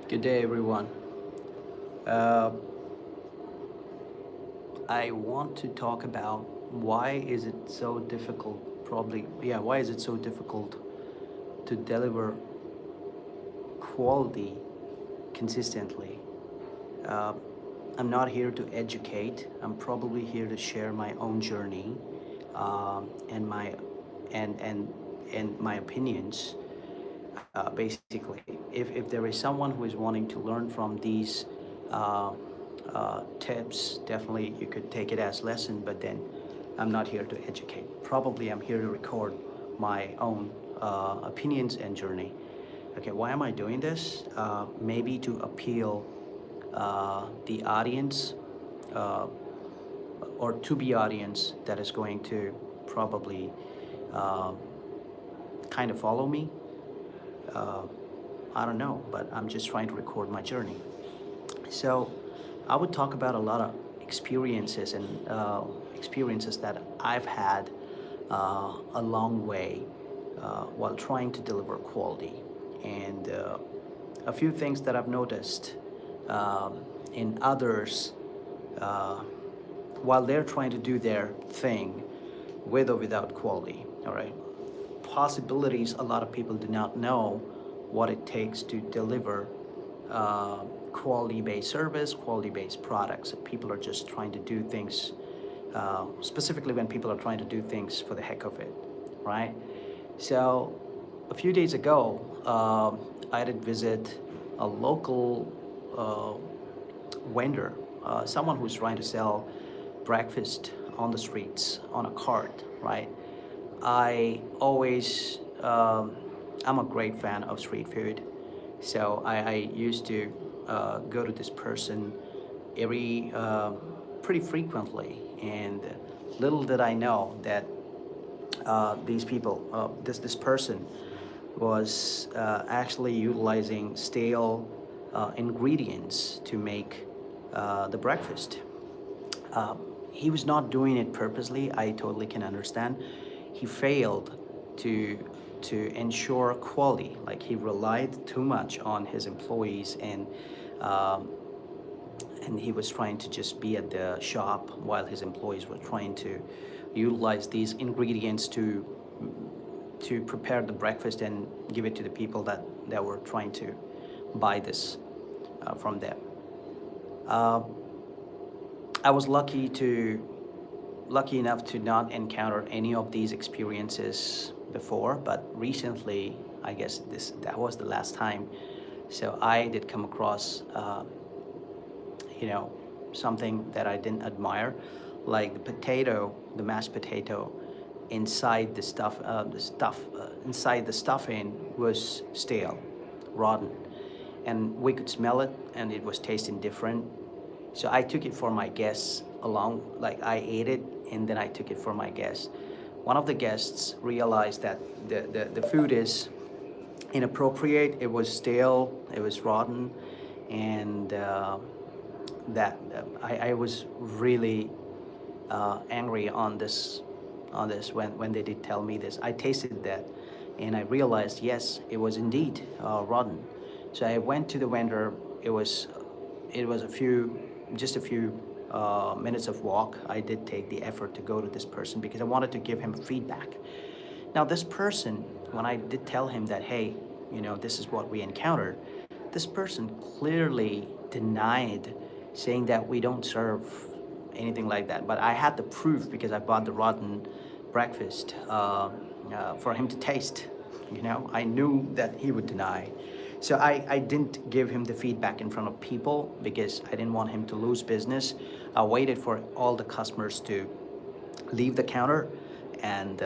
Good day, everyone. Uh, I want to talk about why is it so difficult, why is it so difficult to deliver quality consistently? Uh, I'm not here to educate. I'm probably here to share my own journey and my and and my opinions. Basically, if there is someone who is wanting to learn from these uh, tips, definitely you could take it as lesson. But then, I'm not here to educate. Probably, I'm here to record my own opinions and journey. Okay, why am I doing this? Maybe to appeal the audience uh, or to be audience that is going to probably uh, kind of follow me. Uh, I don't know, but I'm just trying to record my journey. So I would talk about a lot of experiences and experiences that I've had a long way while trying to deliver quality. And a few things that I've noticed in others uh, while they're trying to do their thing with or without quality. All right. Possibilities a lot of people do not know what it takes to deliver uh, quality-based service, quality-based products. People are just trying to do things, specifically when people are trying to do things for the heck of it, right? So a few days ago, I did visit a local vendor, someone who's trying to sell breakfast on the streets on a cart, right? I always, I'm a great fan of street food. So I used to go to this person every, pretty frequently. And little did I know that these people, this person was actually utilizing stale ingredients to make the breakfast. He was not doing it purposely. I totally can understand. He failed to ensure quality. Like he relied too much on his employees, um, and he was trying to just be at the shop while his employees were trying to utilize these ingredients to prepare the breakfast and give it to the people that were trying to buy this from them. Uh, I was lucky enough to not encounter any of these experiences before, but recently, I guess that was the last time. So I did come across, you know, something that I didn't admire, like the mashed potato, inside the stuffing was stale, rotten, and we could smell it, and it was tasting different. So I took it for my guests along, like I ate it and then I took it for my guests. One of the guests realized that the food is inappropriate, it was stale, it was rotten, and that I was really angry on this when they did tell me this. I tasted that and I realized, yes, it was indeed rotten. So I went to the vendor. It was just a few minutes of walk. I did take the effort to go to this person because I wanted to give him feedback. Now, this person, when I did tell him that, hey, this is what we encountered, this person clearly denied, saying that we don't serve anything like that. But I had the proof because I bought the rotten breakfast for him to taste. I knew that he would deny. So I didn't give him the feedback in front of people because I didn't want him to lose business. I waited for all the customers to leave the counter, and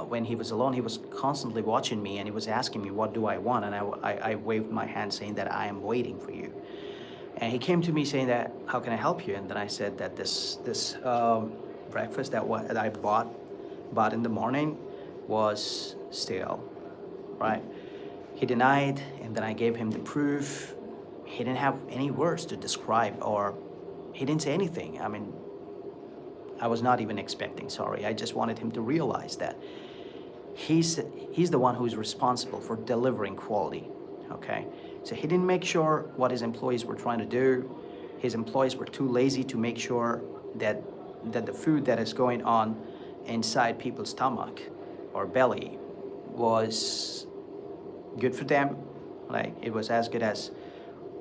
when he was alone, he was constantly watching me and he was asking me, what do I want? And I waved my hand saying that I am waiting for you. And he came to me saying that, how can I help you? And then I said that this breakfast that I bought in the morning was stale, right? He denied, and then I gave him the proof. He didn't have any words to describe, or he didn't say anything. I mean, I was not even expecting sorry. I just wanted him to realize that he's the one who's responsible for delivering quality, okay? So he didn't make sure what his employees were trying to do. His employees were too lazy to make sure that the food that is going on inside people's stomach or belly was good for them. Like it was as good as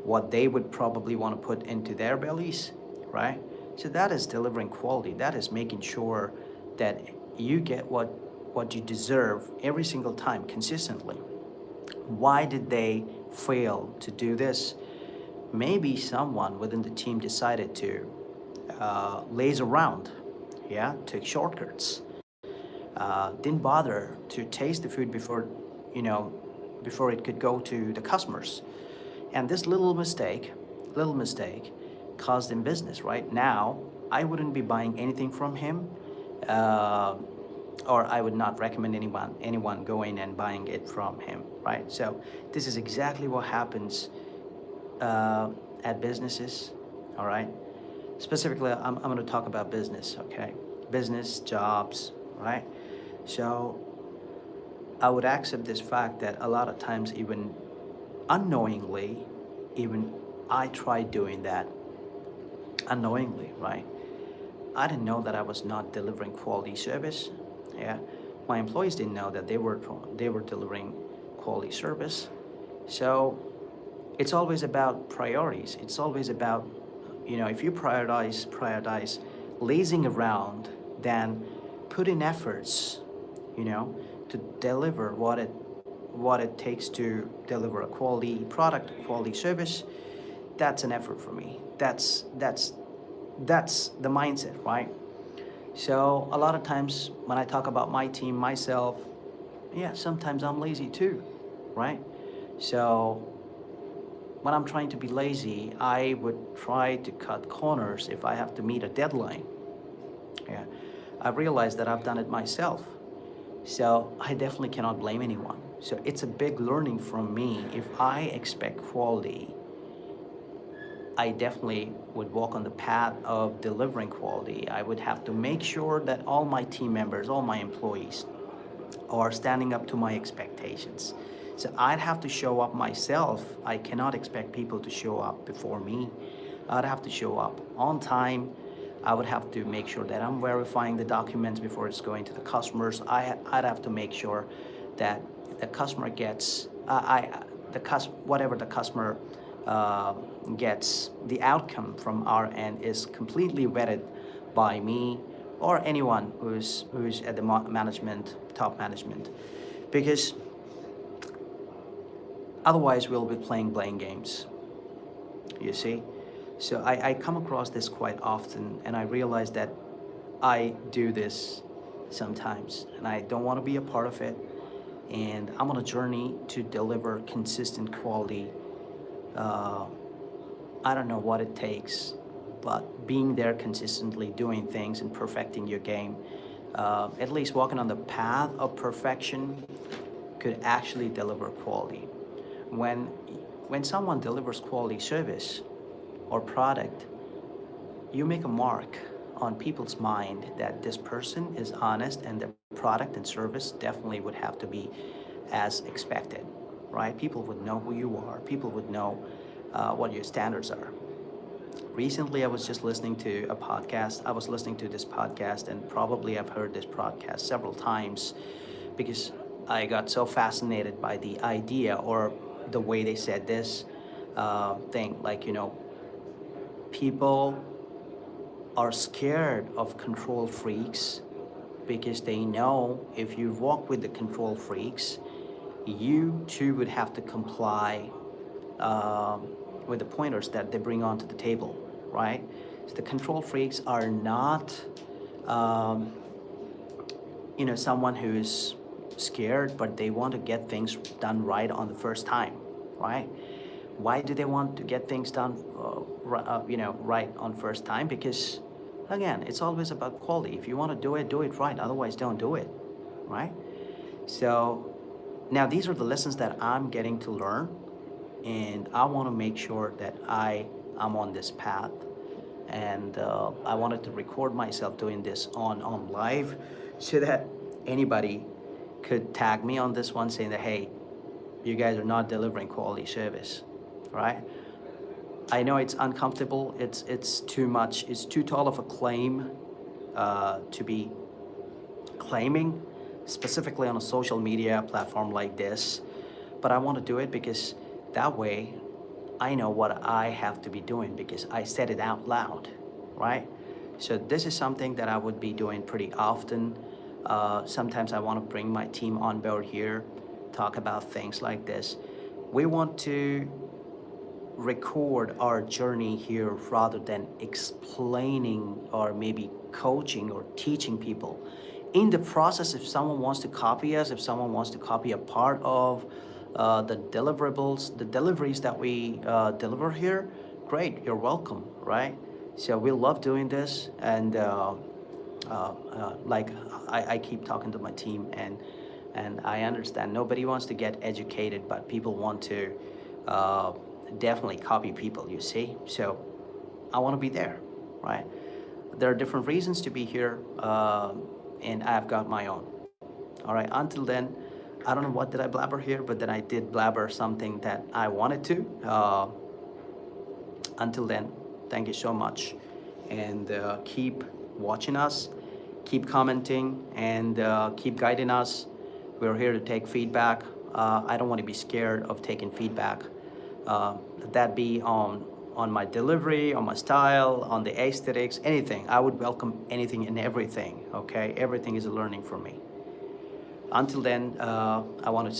what they would probably want to put into their bellies, right? So that is delivering quality. That is making sure that you get what you deserve every single time consistently. Why did they fail to do this? Maybe someone within the team decided to laze around, yeah, take shortcuts, didn't bother to taste the food before, you know, before it could go to the customers. And this little mistake caused him business. Right now, I wouldn't be buying anything from him, uh, or I would not recommend anyone going and buying it from him. Right. So this is exactly what happens at businesses. All right. Specifically, I'm going to talk about business. Okay, business, jobs. Right. So I would accept this fact that a lot of times, even unknowingly, even I tried doing that unknowingly, right? I didn't know that I was not delivering quality service. Yeah, my employees didn't know that they were delivering quality service. So it's always about priorities. It's always about, if you prioritize lazing around, then put in efforts, you know, to deliver what it takes to deliver a quality product, quality service. That's an effort for me. That's the mindset, right? So a lot of times when I talk about my team, myself, yeah, sometimes I'm lazy too, right? So when I'm trying to be lazy, I would try to cut corners if I have to meet a deadline. Yeah, I realized that I've done it myself. So I definitely cannot blame anyone. So it's a big learning from me. If I expect quality, I definitely would walk on the path of delivering quality. I would have to make sure that all my team members, all my employees are standing up to my expectations. So I'd have to show up myself. I cannot expect people to show up before me. I'd have to show up on time. I would have to make sure that I'm verifying the documents before it's going to the customers. I'd have to make sure that the customer gets whatever the customer gets, the outcome from our end is completely vetted by me or anyone who's at the top management, because otherwise we'll be playing blame games. You see, so I come across this quite often, and I realize that I do this sometimes, and I don't want to be a part of it. And I'm on a journey to deliver consistent quality. Uh, I don't know what it takes, but being there consistently, doing things and perfecting your game, at least walking on the path of perfection, could actually deliver quality. When when someone delivers quality service or product, you make a mark on people's mind that this person is honest, and the product and service definitely would have to be as expected, right? People would know who you are. People would know what your standards are. Recently, I was just listening to a podcast. I was listening to this podcast, and probably I've heard this podcast several times because I got so fascinated by the idea or the way they said this thing. Like, people are scared of control freaks because they know if you walk with the control freaks, you too would have to comply with the pointers that they bring onto the table, right? So the control freaks are not, someone who's scared, but they want to get things done right on the first time, right? Why do they want to get things done, right on first time? Because, again, it's always about quality. If you want to do it right. Otherwise, don't do it, right? So now these are the lessons that I'm getting to learn, and I want to make sure that I am on this path. And I wanted to record myself doing this on live, so that anybody could tag me on this one saying that, hey, you guys are not delivering quality service. right? I know it's uncomfortable. It's too much. It's too tall of a claim to be claiming, specifically on a social media platform like this. But I want to do it because that way I know what I have to be doing because I said it out loud, right? So this is something that I would be doing pretty often. Sometimes I want to bring my team on board here, talk about things like this. We want to record our journey here rather than explaining or maybe coaching or teaching people. In the process, if someone wants to copy us, if someone wants to copy a part of the deliverables, the deliveries that we deliver here, great, you're welcome, right? So we love doing this, and like I keep talking to my team, and I understand nobody wants to get educated, but people want to uh, definitely copy people. You see, so I want to be there, right? There are different reasons to be here, and I've got my own. All right. Until then, I don't know what did I blabber here, but then I did blabber something that I wanted to. Until then, thank you so much, and keep watching us, keep commenting, and keep guiding us. We're here to take feedback. I don't want to be scared of taking feedback. Uh, that be on my delivery, on my style, on the aesthetics, anything. I would welcome anything and everything. Okay, everything is a learning for me. Until then, I want to